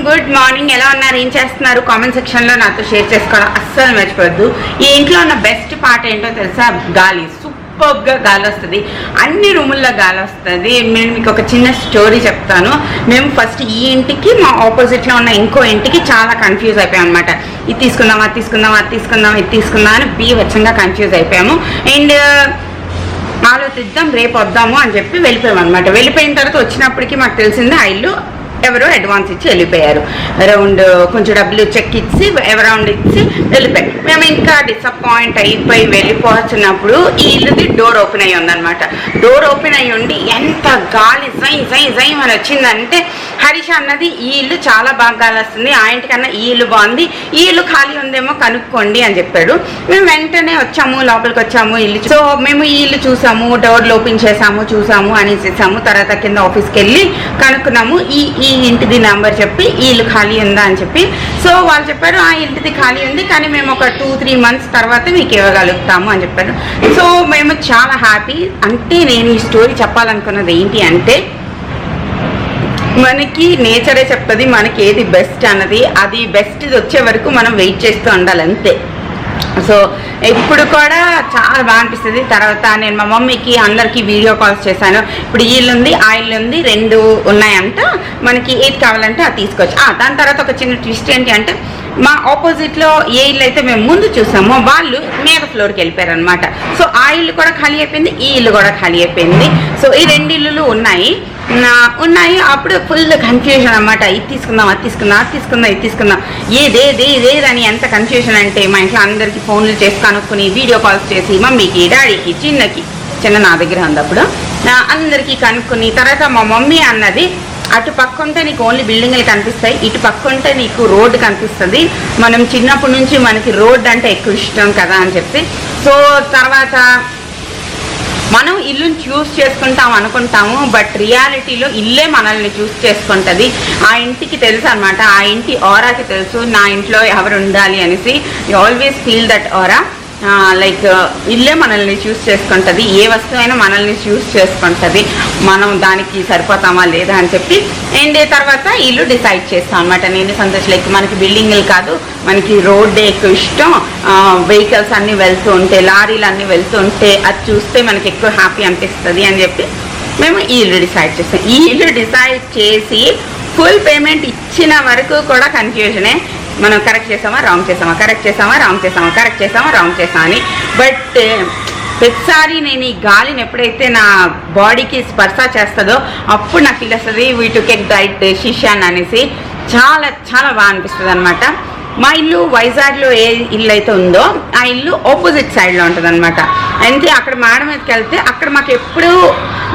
Good morning ఎలా ఉన్నారు, ఏం చేస్తున్నారు? కామెంట్ సెక్షన్లో నాతో షేర్ చేసుకోవడం అస్సలు మర్చిపోద్దు. ఈ ఇంట్లో ఉన్న బెస్ట్ పార్ట్ ఏంటో తెలుసా? గాలి. సూపర్గా గాలి వస్తుంది, అన్ని రూముల్లో గాలి వస్తుంది. నేను మీకు ఒక చిన్న స్టోరీ చెప్తాను. మేము ఫస్ట్ ఈ ఇంటికి మా ఆపోజిట్లో ఉన్న ఇంకో ఇంటికి చాలా కన్ఫ్యూజ్ అయిపోయాం అనమాట. ఇది తీసుకుందాం, అది తీసుకుందాం, అది తీసుకుందాం, ఇది తీసుకుందాం అని బీభత్సంగా కన్ఫ్యూజ్ అయిపోయాము. అండ్ ఆలోచిద్దాం, రేపు వద్దాము అని చెప్పి వెళ్ళిపోయాం అనమాట. వెళ్ళిపోయిన తర్వాత వచ్చినప్పటికీ మాకు తెలిసింది ఆ ఇల్లు ఎవరో అడ్వాన్స్ ఇచ్చి వెళ్ళిపోయారు. అరౌండ్ కొంచెం డబ్బులు చెక్ ఇచ్చి అరౌండ్ ఇచ్చి వెళ్ళిపోయారు. మేము ఇంకా డిసప్పాయింట్ అయిపోయి వెళ్ళిపోతున్నప్పుడు ఈ ఇల్లుది డోర్ ఓపెన్ అయ్యి ఉందనమాట. డోర్ ఓపెన్ అయ్యి ఉండి ఎంత గాలి జై జై జై అని వచ్చిందంటే హరీష్ అన్నది ఈ ఇల్లు చాలా బాగా గాలి వస్తుంది, ఆ ఇంటికన్నా ఈ ఇల్లు బాగుంది, ఈ ఇల్లు ఖాళీ ఉందేమో కనుక్కోండి అని చెప్పాడు. మేము వెంటనే వచ్చాము, లోపలికి వచ్చాము. ఇల్లు సో మేము ఈ ఇల్లు చూసాము, డోర్లు ఓపెన్ చేసాము, చూసాము అనేసేసాము. తర్వాత కింద ఆఫీస్కి వెళ్ళి కనుక్కున్నాము. ఈ ఇంటిది నెంబర్ చెప్పి ఈ ఇల్లు ఖాళీ ఉందా అని చెప్పి. సో వాళ్ళు చెప్పారు ఆ ఇంటిది ఖాళీ ఉంది, కానీ మేము ఒక 2-3 months తర్వాత మీకు ఇవ్వగలుగుతాము అని చెప్పారు. సో మేము చాలా హ్యాపీ. అంటే నేను ఈ స్టోరీ చెప్పాలనుకున్నది ఏంటి అంటే, మనకి నేచరే చెప్తుంది మనకి ఏది బెస్ట్ అన్నది. అది బెస్ట్ వచ్చే వరకు మనం వెయిట్ చేస్తూ ఉండాలి అంతే. సో ఇప్పుడు కూడా చాలా బాగా అనిపిస్తుంది. తర్వాత నేను మా మమ్మీకి అందరికీ వీడియో కాల్స్ చేశాను. ఇప్పుడు ఈ ఇల్లు ఉంది, ఆ ఇల్లు ఉంది, 2 ఉన్నాయంట, మనకి ఏది కావాలంటే అది తీసుకోవచ్చు. దాని తర్వాత ఒక చిన్న ట్విస్ట్ ఏంటి అంటే, మా ఆపోజిట్లో ఏ ఇల్లు అయితే మేము ముందు చూసామో వాళ్ళు మీద ఫ్లోర్కి వెళ్ళిపోయారు అనమాట. సో ఆ ఇల్లు కూడా ఖాళీ అయిపోయింది, ఈ ఇల్లు కూడా ఖాళీ అయిపోయింది. సో ఈ 2 ఇల్లులు ఉన్నాయి. అప్పుడు ఫుల్ కన్ఫ్యూజన్ అనమాట. ఇది తీసుకుందాం, అది తీసుకుందాం, అది తీసుకుందాం, ఇది తీసుకుందాం, ఏదేదని ఎంత కన్ఫ్యూజన్ అంటే మా ఇంట్లో అందరికీ ఫోన్లు చేసి కనుక్కొని వీడియో కాల్స్ చేసి మమ్మీకి, డాడీకి, చిన్న నా దగ్గర ఉంది అప్పుడు, అందరికీ కనుక్కొని తర్వాత మా మమ్మీ అన్నది అటు పక్క ఉంటే నీకు ఓన్లీ బిల్డింగ్లు కనిపిస్తాయి, ఇటు పక్క ఉంటే నీకు రోడ్డు కనిపిస్తుంది, మనం చిన్నప్పటి నుంచి మనకి రోడ్డు అంటే ఎక్కువ ఇష్టం కదా అని చెప్పి. సో తర్వాత మనం ఇల్లుని చూస్ చేసుకుంటాం అనుకుంటాము, బట్ రియాలిటీలో ఇల్లే మనల్ని చూస్ చేసుకుంటుంది. ఆ ఇంటికి తెలుసు అనమాట, ఆ ఇంటి ఆరాకి తెలుసు నా ఇంట్లో ఎవరు ఉండాలి అనేసి. You always feel that aura. Like ఇల్లే మనల్ని చూస్ చేసుకుంటుంది, ఏ వస్తువైనా మనల్ని చూస్ చేసుకుంటుంది, మనం దానికి సరిపోతామా లేదా అని చెప్పి. అండ్ తర్వాత ఇల్లు డిసైడ్ చేస్తాం అనమాట. నేను సంతోష్ లైక్ మనకి బిల్డింగ్లు కాదు, మనకి రోడ్డే ఎక్కువ ఇష్టం, వెహికల్స్ అన్నీ వెళ్తూ ఉంటే, లారీలు అన్నీ వెళ్తూ ఉంటే అది చూస్తే మనకి ఎక్కువ హ్యాపీ అనిపిస్తుంది అని చెప్పి మేము ఈ ఇల్లు డిసైడ్ చేస్తాం. ఈ ఇల్లు డిసైడ్ చేసి ఫుల్ పేమెంట్ ఇచ్చిన వరకు కూడా కన్ఫ్యూజనే. మనం కరెక్ట్ చేసామా, రాంగ్ చేసామా, కరెక్ట్ చేసామా, రాంగ్ చేసామా, కరెక్ట్ చేసామా, రాంగ్ చేసామా అని. బట్ ప్రతిసారి నేను ఈ గాలిని ఎప్పుడైతే నా బాడీకి స్పర్శ చేస్తుందో అప్పుడు నాకు ఫీల్ వస్తుంది వీ టు కెట్ రైట్ డెసిషన్ అనేసి. చాలా చాలా బాగా అనిపిస్తుంది అనమాట. మా ఇల్లు వైజాగ్లో ఏ ఇల్లు అయితే ఉందో ఆ ఇల్లు ఆపోజిట్ సైడ్లో ఉంటుంది అనమాట. అంటే అక్కడ మేడ మీదకి వెళ్తే అక్కడ మాకు ఎప్పుడూ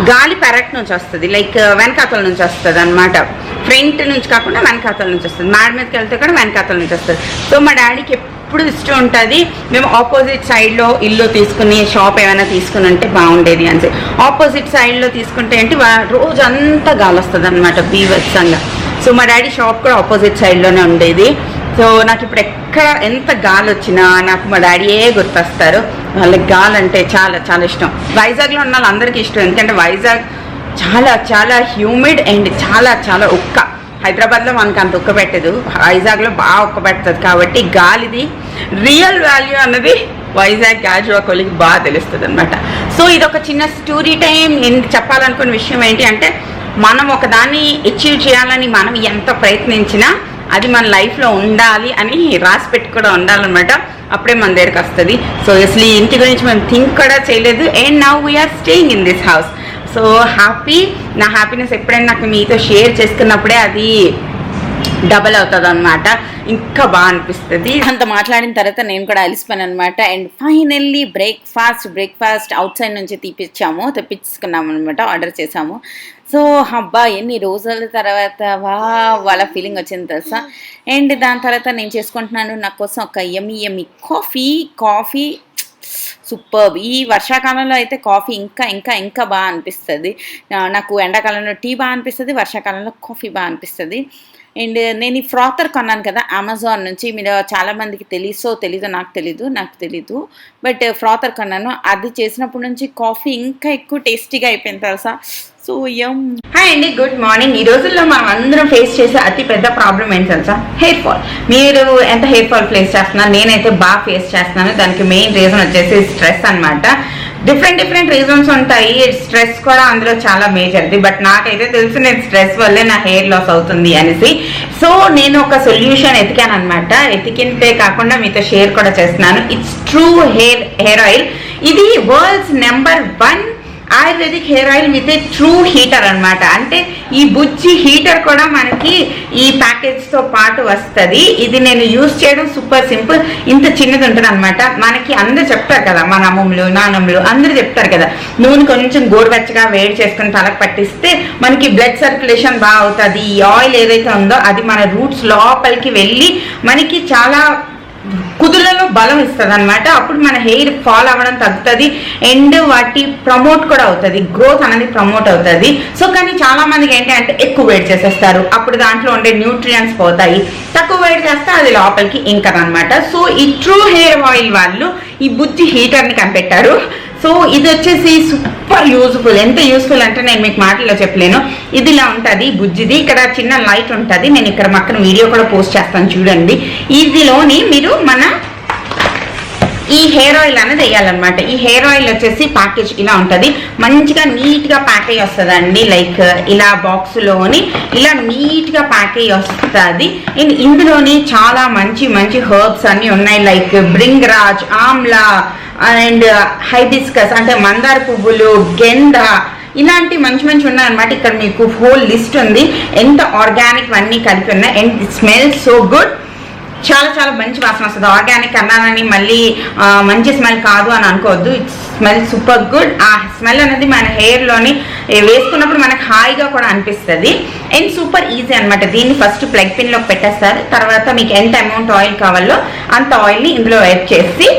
గాలి పెరట్ నుంచి వస్తుంది, లైక్ వెనకాతల నుంచి వస్తుంది అనమాట. ఫ్రంట్ నుంచి కాకుండా వెనకాతల నుంచి వస్తుంది. మేడ మీదకి వెళ్తే కూడా వెనకాతల నుంచి వస్తుంది. సో మా డాడీకి ఎప్పుడు ఇష్టం ఉంటుంది మేము ఆపోజిట్ సైడ్లో ఇల్లు తీసుకుని షాప్ ఏమైనా తీసుకుని ఉంటే బాగుండేది అని. ఆపోజిట్ సైడ్లో తీసుకుంటే ఏంటి రోజంతా గాలి వస్తుంది అనమాట బీభత్సంగా. సో మా డాడీ షాప్ కూడా ఆపోజిట్ సైడ్లోనే ఉండేది. సో నాకు ఇప్పుడు ఎక్కడ ఎంత గాలి వచ్చినా నాకు మా డాడీయే గుర్తొస్తారు. వాళ్ళకి గాలి అంటే చాలా చాలా ఇష్టం. వైజాగ్లో ఉన్న వాళ్ళందరికీ ఇష్టం, ఎందుకంటే వైజాగ్ చాలా చాలా హ్యూమిడ్ అండ్ చాలా చాలా ఉక్క. హైదరాబాద్లో మనకు అంత ఉక్క పెట్టదు, వైజాగ్లో బాగా ఉక్క పెడుతుంది. కాబట్టి గాలిది రియల్ వాల్యూ అన్నది వైజాగ్ గ్యాజువాకోలికి బాగా తెలుస్తుంది అనమాట. సో ఇది ఒక చిన్న స్టోరీ టైం. నేను చెప్పాలనుకున్న విషయం ఏంటి అంటే, మనం ఒకదాన్ని అచీవ్ చేయాలని మనం ఎంత ప్రయత్నించినా అది మన లైఫ్లో ఉండాలి అని రాసి పెట్టి కూడా ఉండాలన్నమాట. అప్పుడే మన దగ్గరికి వస్తుంది. సో అసలు ఈ ఇంటి గురించి మేము థింక్ కూడా చేయలేదు. And now we are staying in this house. So happy. నా హ్యాపీనెస్ ఎప్పుడైనా నాకు మీతో షేర్ చేసుకున్నప్పుడే అది డబల్ అవుతుంది అనమాట, ఇంకా బాగా అనిపిస్తుంది. అంత మాట్లాడిన తర్వాత నేను కూడా అలిసిపోయాను అనమాట. And finally breakfast out side నుంచి తెప్పించుకున్నాము అనమాట, ఆర్డర్ చేసాము. సో అబ్బా ఎన్ని రోజుల తర్వాత వాళ్ళ ఫీలింగ్ వచ్చింది తెలుసా. అండ్ దాని తర్వాత నేను చేసుకుంటున్నాను నా కోసం ఒక యమ్మీ కాఫీ సూపర్. ఈ వర్షాకాలంలో అయితే కాఫీ ఇంకా ఇంకా ఇంకా బాగా అనిపిస్తుంది నాకు. ఎండాకాలంలో టీ బాగా అనిపిస్తుంది, వర్షాకాలంలో కాఫీ బాగా అనిపిస్తుంది. అండ్ నేను ఈ ఫ్రాతర్ కొన్నాను కదా అమెజాన్ నుంచి. మీరు చాలామందికి తెలీదో నాకు తెలీదు బట్ ఫ్రాతర్ కొన్నాను. అది చేసినప్పటి నుంచి కాఫీ ఇంకా ఎక్కువ టేస్టీగా అయిపోయింది తెలుసా. So um. హాయ్ అండి, గుడ్ మార్నింగ్. ఈ రోజుల్లో మనం అందరం ఫేస్ చేసే అతి పెద్ద ప్రాబ్లం ఏంటి తెలుసా? Hair fall. మీరు ఎంత హెయిర్ ఫాల్ ఫేస్ చేస్తున్నారు? నేనైతే బాగా ఫేస్ చేస్తున్నాను. దానికి మెయిన్ రీజన్ వచ్చేసి స్ట్రెస్ అనమాట. డిఫరెంట్ రీజన్స్ ఉంటాయి, స్ట్రెస్ కూడా అందులో చాలా మేజర్ది. బట్ నాకైతే తెలుసు నేను స్ట్రెస్ వల్లే నా హెయిర్ లాస్ అవుతుంది అనేసి. సో నేను ఒక సొల్యూషన్ ఎతికాను అనమాట. ఎతికింతే కాకుండా మీతో షేర్ కూడా చేస్తున్నాను. It's Tru Hair oil. ఇది world's #1 Ayurvedic hair oil with a true heater అనమాట. అంటే ఈ బుజ్జి హీటర్ కూడా మనకి ఈ ప్యాకేజ్తో పాటు వస్తుంది. ఇది నేను యూజ్ చేయడం సూపర్ సింపుల్. ఇంత చిన్నది ఉంటుంది అనమాట. మనకి అందరూ చెప్తారు కదా, మన అమ్మమ్మలు నాన్నమ్మలు అందరూ చెప్తారు కదా, నూనె కొంచెం గోరువెచ్చగా వేడి చేసుకుని తలకు పట్టిస్తే మనకి బ్లడ్ సర్క్యులేషన్ బాగా అవుతుంది. ఈ ఆయిల్ ఏదైతే ఉందో అది మన రూట్స్ లోపలికి వెళ్ళి మనకి చాలా కుదులలో బలం ఇస్తుంది అనమాట. అప్పుడు మన హెయిర్ ఫాల్ అవ్వడం తగ్గుతుంది అండ్ వాటి ప్రమోట్ కూడా అవుతుంది, గ్రోత్ అనేది ప్రమోట్ అవుతుంది. సో కానీ చాలా మందికి ఏంటి అంటే ఎక్కువ వెయిట్ చేసేస్తారు, అప్పుడు దాంట్లో ఉండే న్యూట్రియంట్స్ పోతాయి. తక్కువ వెయిట్ చేస్తే అది లోపలికి ఇంకదనమాట. సో ఈ ట్రూ హెయిర్ ఆయిల్ వాళ్ళు ఈ బుజ్జి హీటర్ని కనిపెట్టారు. సో ఇది వచ్చేసి సూపర్ యూజ్ఫుల్. ఎంత యూజ్ఫుల్ అంటే నేను మీకు మాటల్లో చెప్పలేను. ఇది ఇలా ఉంటుంది బుజ్జిది. ఇక్కడ చిన్న లైట్ ఉంటుంది. నేను ఇక్కడ పక్కన వీడియో కూడా పోస్ట్ చేస్తాను, చూడండి. ఇదిలోని మీరు మన ఈ హెయిర్ ఆయిల్ అనేది వేయాలన్నమాట. ఈ హెయిర్ ఆయిల్ వచ్చేసి ప్యాకేజ్ ఇలా ఉంటుంది. మంచిగా నీట్గా ప్యాక్ అయ్యి వస్తుందండి. లైక్ ఇలా బాక్స్లోని ఇలా నీట్గా ప్యాక్ అయ్యి వస్తుంది. అండ్ ఇందులోని చాలా మంచి హర్బ్స్ అన్నీ ఉన్నాయి. Like Bhringraj, Amla and hibiscus అంటే మందార పువ్వులు, గెండ, ఇలాంటి మంచి ఉన్నాయన్నమాట. ఇక్కడ మీకు హోల్ లిస్ట్ ఉంది. ఎంత ఆర్గానిక్ అన్నీ కలిపి ఉన్నాయి. And it smell so good. చాలా మంచి వాసన వస్తుంది. ఆర్గానిక్ అన్నానని మళ్ళీ మంచి స్మెల్ కాదు అని అనుకోవద్దు. It's smell super good. ఆ స్మెల్ అనేది మన హెయిర్లోని వేసుకున్నప్పుడు మనకు హాయిగా కూడా అనిపిస్తుంది. అండ్ సూపర్ ఈజీ అనమాట. దీన్ని ఫస్ట్ ప్లగ్ పిన్లోకి పెట్టేస్తారు. తర్వాత మీకు ఎంత అమౌంట్ ఆయిల్ కావాలో అంత ఆయిల్ని ఇందులో యాడ్ చేసి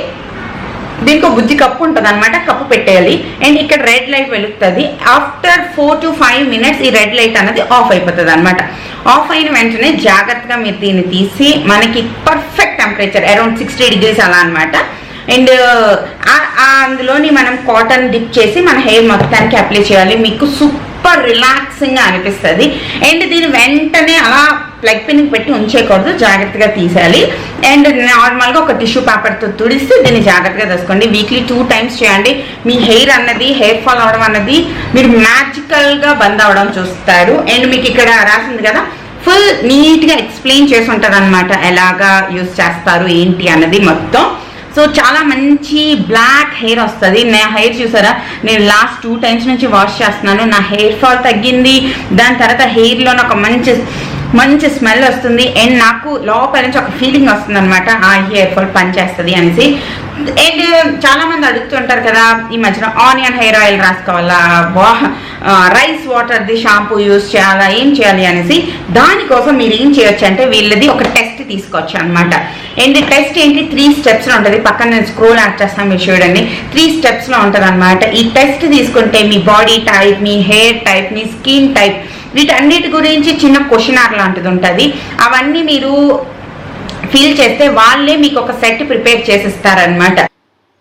దీనికి ఒక బుజ్జి కప్పు ఉంటుంది అనమాట. కప్పు పెట్టేయాలి. అండ్ ఇక్కడ రెడ్ లైట్ వెలుగుతుంది. ఆఫ్టర్ 4 to 5 minutes ఈ రెడ్ లైట్ అనేది ఆఫ్ అయిపోతుంది అనమాట. ఆఫ్ అయిన వెంటనే జాగ్రత్తగా మీరు దీన్ని తీసి మనకి పర్ఫెక్ట్ టెంపరేచర్ అరౌండ్ 60 degrees అలా అనమాట. అండ్ అందులోని మనం కాటన్ డిప్ చేసి మన హెయిర్ మొత్తానికి అప్లై చేయాలి. మీకు సూపర్ రిలాక్సింగ్గా అనిపిస్తుంది. అండ్ దీన్ని వెంటనే అలా ప్లగ్ పిన్కి పెట్టి ఉంచేయకూడదు, జాగ్రత్తగా తీసేయాలి. అండ్ నార్మల్గా ఒక టిష్యూ పేపర్తో తుడిసి దీన్ని జాగ్రత్తగా తీసుకోండి. వీక్లీ 2 times చేయండి. మీ హెయిర్ హెయిర్ ఫాల్ అవడం అన్నది మీరు మ్యాజికల్గా బంద్ అవ్వడం చూస్తారు. అండ్ మీకు ఇక్కడ రాసింది కదా, ఫుల్ నీట్గా ఎక్స్ప్లెయిన్ చేసి ఉంటుంది అనమాట, ఎలాగా యూజ్ చేస్తారు ఏంటి అన్నది మొత్తం. సో చాలా మంచి బ్లాక్ హెయిర్ వస్తుంది. నా హెయిర్ చూసారా, నేను లాస్ట్ 2 times నుంచి వాష్ చేస్తున్నాను. నా హెయిర్ ఫాల్ తగ్గింది. దాని తర్వాత హెయిర్లో ఒక మంచి స్మెల్ వస్తుంది. అండ్ నాకు లోపల నుంచి ఒక ఫీలింగ్ వస్తుంది అనమాట, ఆ హెయిర్ ఫాల్ పనిచేస్తుంది అనేసి. అండ్ చాలా మంది అడుగుతుంటారు కదా, ఈ మధ్యన ఆనియన్ హెయిర్ ఆయిల్ రాసుకోవాలా, రైస్ వాటర్ది షాంపూ యూజ్ చేయాలా, ఏం చేయాలి అనేసి. దానికోసం మీరు ఏం చేయొచ్చు అంటే వీళ్ళది ఒక టెస్ట్ తీసుకోవచ్చు అనమాట. అండ్ టెస్ట్ ఏంటి, 3 steps ఉంటుంది. పక్కన నేను స్క్రోల్ యాడ్ చేస్తాను, మీరు చూడండి. 3 steps ఉంటుంది అనమాట. ఈ టెస్ట్ తీసుకుంటే మీ బాడీ టైప్, మీ హెయిర్ టైప్, మీ స్కిన్ టైప్, వీటన్నిటి గురించి చిన్న క్వశ్చనర్ లాంటిది ఉంటుంది. అవన్నీ మీరు ఫిల్ చేస్తే వాళ్ళే మీకు ఒక సెట్ ప్రిపేర్ చేసిస్తారనమాట.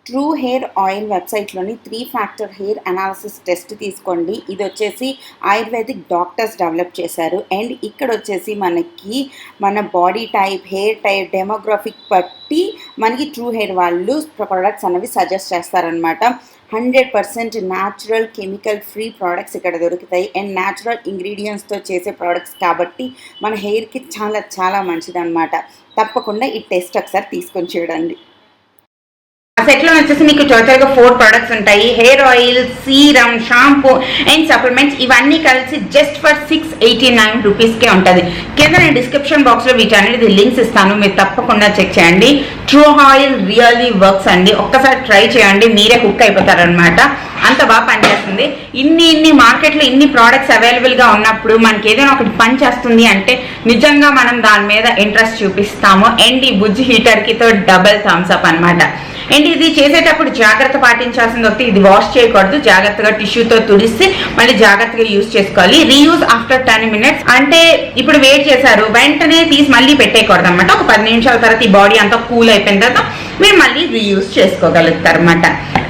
ట్రూ హెయిర్ ఆయిల్ వెబ్సైట్లోని 3 factor హెయిర్ అనాలిసిస్ టెస్ట్ తీసుకోండి. ఇది వచ్చేసి ఆయుర్వేదిక్ డాక్టర్స్ డెవలప్ చేశారు. అండ్ ఇక్కడ వచ్చేసి మనకి మన body type, hair type, demographic బట్టి మనకి ట్రూ హెయిర్ వాళ్ళు ప్రొడక్ట్స్ అనేవి సజెస్ట్ చేస్తారనమాట. 100% న్యాచురల్ కెమికల్ ఫ్రీ ప్రోడక్ట్స్ ఇక్కడ దొరుకుతాయి. అండ్ న్యాచురల్ ఇంగ్రీడియంట్స్తో చేసే ప్రోడక్ట్స్ కాబట్టి మన హెయిర్కి చాలా మంచిదన్నమాట. తప్పకుండా ఈ టెస్ట్ ఒకసారి తీసుకొని చూడండి. ఆ సెట్లో వచ్చేసి మీకు టోటల్గా 4 products ఉంటాయి. Hair oil, serum, shampoo and supplements ఇవన్నీ కలిసి జస్ట్ ఫర్ 689 రూపీస్కే ఉంటుంది. కింద నేను డిస్క్రిప్షన్ బాక్స్లో వీటన్నిటి లింక్స్ ఇస్తాను, మీరు తప్పకుండా చెక్ చేయండి. ట్రూ ఆయిల్ రియల్లీ వర్క్స్ అండి. ఒక్కసారి ట్రై చేయండి, మీరే హుక్ అయిపోతారనమాట. అంత బాగా పనిచేస్తుంది. ఇన్ని మార్కెట్లో ఇన్ని ప్రోడక్ట్స్ అవైలబుల్గా ఉన్నప్పుడు మనకి ఏదైనా ఒకటి పని చేస్తుంది అంటే నిజంగా మనం దాని మీద ఇంట్రెస్ట్ చూపిస్తాము. అండ్ ఈ బుజ్జి హీటర్కితో డబుల్ థమ్స్ అప్ అనమాట. అండ్ ఇది చేసేటప్పుడు జాగ్రత్త పాటించాల్సింది ఒకటి, ఇది వాష్ చేయకూడదు. జాగ్రత్తగా టిష్యూతో తుడిసి మళ్ళీ జాగ్రత్తగా యూజ్ చేసుకోవాలి. Reuse after 10 minutes. అంటే ఇప్పుడు వెయిట్ చేశారు, వెంటనే తీసి మళ్ళీ పెట్టేయకూడదు అనమాట. ఒక 10 నిమిషాల తర్వాత ఈ బాడీ అంతా కూల్ అయిపోయిన తర్వాత మీరు మళ్ళీ రీయూజ్ చేసుకోగలుగుతారు అనమాట.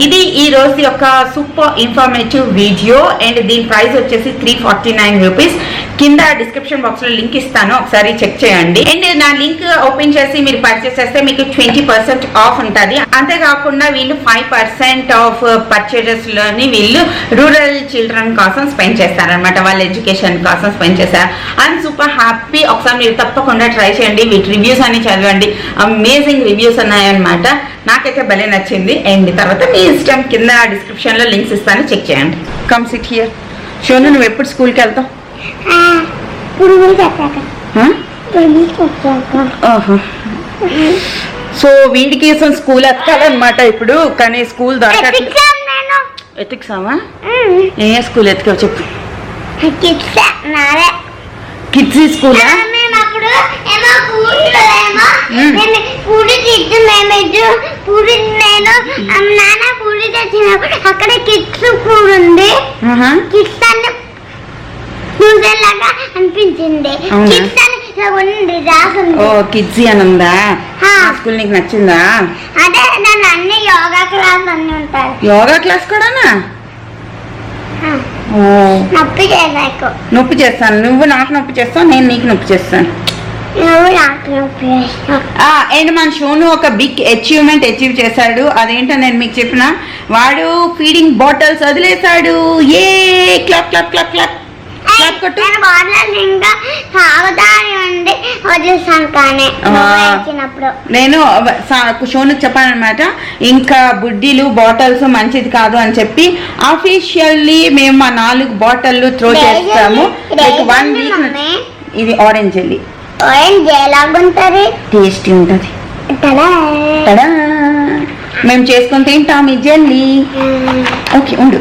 ఇది ఈ రోజు యొక్క సూపర్ ఇన్ఫర్మేటివ్ వీడియో. అండ్ దీని ప్రైస్ వచ్చేసి 349 రూపీస్. కింద డిస్క్రిప్షన్ బాక్స్ లో లింక్ ఇస్తాను, ఒకసారి చెక్ చేయండి. అండ్ నా లింక్ ఓపెన్ చేసి మీరు పర్చేస్ చేస్తే మీకు 20% ఆఫ్ ఉంటుంది. అంతేకాకుండా వీళ్ళు 5% ఆఫ్ పర్చేజెస్ లోని వీళ్ళు రూరల్ చిల్డ్రన్ కోసం స్పెండ్ చేస్తారనమాట, వాళ్ళ ఎడ్యుకేషన్ కోసం స్పెండ్ చేస్తారు. I'm super happy. ఒకసారి మీరు తప్పకుండా ట్రై చేయండి. వీటి రివ్యూస్ అన్ని చదవండి, అమేజింగ్ రివ్యూస్ ఉన్నాయన్నమాట. నాకైతే భలే నచ్చింది. అండ్ తర్వాత మీ ఇష్టం, కింద డిస్క్రిప్షన్ లో లింక్స్ ఇస్తాను, చెక్ చేయండి. Come SIT here. షోను, నువ్వు ఎప్పుడు స్కూల్కి వెళ్తావు? సో వీడికి స్కూల్ ఎత్తుకాలన్నమాట ఇప్పుడు, కానీ స్కూల్ దొరకట్లేదు. ఎత్తుకుసావా? ఏ స్కూల్ ఎత్తుకావు చెప్పు. కిడ్స్ స్కూలా? అక్కడ కిడ్స్ స్కూల్ ఉంది. కిడ్స్ అన్ని అనిపించింది. ఓ కిడ్స్ అని ఉందా స్కూల్? నీకు నచ్చిందా? అదే దాని అన్ని యోగా క్లాస్ అన్ని ఉంటాయి. యోగా క్లాస్ కూడానా? నొప్పి చేయకు. నొప్పి చేస్తాను. నువ్వు నాకు నొప్పి చేస్తావు, నేను నీకు నొప్పి చేస్తాను. అండ్ మన షోను ఒక బిగ్ అచీవ్మెంట్ అచీవ్ చేశాడు. అదేంటో నేను మీకు చెప్పిన, వాడు ఫీడింగ్ బాటిల్స్ వదిలేశాడు. ఏ clap clap clap clap clap కొట్టు. నేను షోను చెప్పానమాట, ఇంకా బుడ్డీలు బాటిల్స్ మంచిది కాదు అని చెప్పి అఫీషియల్లీ మేము మా 4 బాటిల్ త్రో చేస్తాము. 1 వీక్. ఇది ఆరెంజ్ జెల్లీ. టేస్టీ ఉంటుంది. మేము చేసుకుని తింటాం ఈ జెల్లీ. ఓకే ఉండు.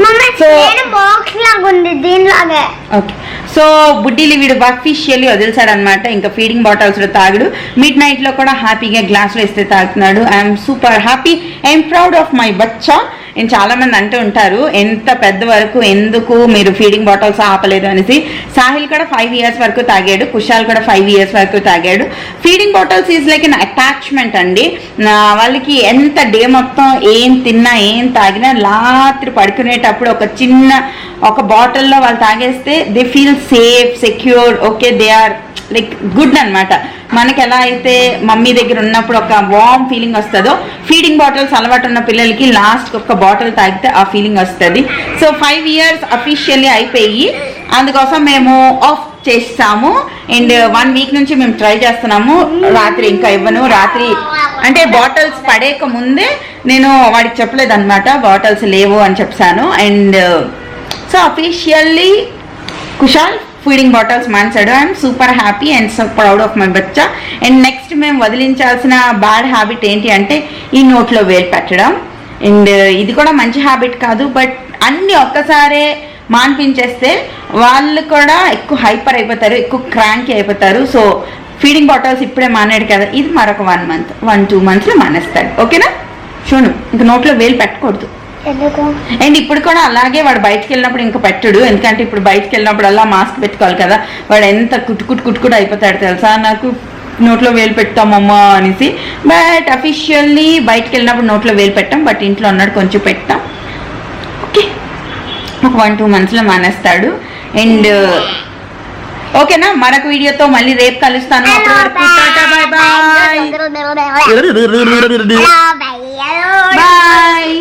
ఓకే, సో బుడ్డీలు వీడు అఫీషియల్లీ వదిలేశాడు అనమాట. ఇంకా ఫీడింగ్ బాటిల్స్ లో తాగుడు. మిడ్ నైట్ లో కూడా హ్యాపీగా గ్లాస్ లో ఇస్తే తాగుతున్నాడు. I'm super happy. I'm proud of my బచ్చా. నేను చాలా మంది అంటూ ఉంటారు, ఎంత పెద్ద వరకు ఎందుకు మీరు ఫీడింగ్ బాటిల్స్ ఆపలేదు అనేసి. సాహిల్ కూడా 5 years వరకు తాగాడు, కుషాల్ కూడా 5 years వరకు తాగాడు. Feeding bottles is like an attachment అండి. వాళ్ళకి ఎంత డే మొత్తం ఏం తిన్నా ఏం తాగినా రాత్రి పడుకునేటప్పుడు ఒక బాటిల్లో వాళ్ళు తాగేస్తే they feel safe, secure. Okay, they are like good అనమాట. మనకి ఎలా అయితే మమ్మీ దగ్గర ఉన్నప్పుడు ఒక వార్మ్ ఫీలింగ్ వస్తుందో, ఫీడింగ్ బాటిల్స్ అలవాటు ఉన్న పిల్లలకి లాస్ట్ ఒక బాటిల్ తాగితే ఆ ఫీలింగ్ వస్తుంది. సో 5 years అఫీషియల్లీ అయిపోయి అందుకోసం మేము ఆఫ్ చేస్తాము. అండ్ 1 week నుంచి మేము ట్రై చేస్తున్నాము. రాత్రి ఇంకా ఇవ్వను. రాత్రి అంటే బాటిల్స్ పడేక ముందే నేను వాడికి చెప్పలేదు అనమాట, బాటిల్స్ లేవు అని చెప్పాను. And so officially Kushal feeding bottles మాన్సాడు. I'm super happy and so proud of my బచ్చా. అండ్ నెక్స్ట్ మేము వదిలించాల్సిన బ్యాడ్ హ్యాబిట్ ఏంటి అంటే ఈ నోట్లో వేలు పెట్టడం. అండ్ ఇది కూడా మంచి హ్యాబిట్ కాదు, బట్ అన్నీ ఒక్కసారే మాన్పించేస్తే వాళ్ళు కూడా ఎక్కువ హైపర్ అయిపోతారు, ఎక్కువ క్రాంకీ అయిపోతారు. సో ఫీడింగ్ బాటిల్స్ ఇప్పుడే మానేడు కదా, ఇది మరొక 1-2 months మానేస్తాడు. ఓకేనా? చూడు, ఇంక నోట్లో వేలు పెట్టకూడదు. అండ్ ఇప్పుడు కూడా అలాగే వాడు బయటకు వెళ్ళినప్పుడు ఇంకా పెట్టడు, ఎందుకంటే ఇప్పుడు బయటకు వెళ్ళినప్పుడు అలా మాస్క్ పెట్టుకోవాలి కదా. వాడు ఎంత కుట్టుకుడు అయిపోతాడు తెలుసా, నాకు నోట్లో వేలు పెట్టామమ్మా అనేసి. బట్ అఫీషియల్లీ బయటకు వెళ్ళినప్పుడు నోట్లో వేలు పెట్టాం, బట్ ఇంట్లో ఉన్నాడు కొంచెం పెట్టాం. ఓకే, ఒక 1-2 months మానేస్తాడు. అండ్ ఓకేనా, మరొక వీడియోతో మళ్ళీ రేపు కలుస్తాను. Bye bye.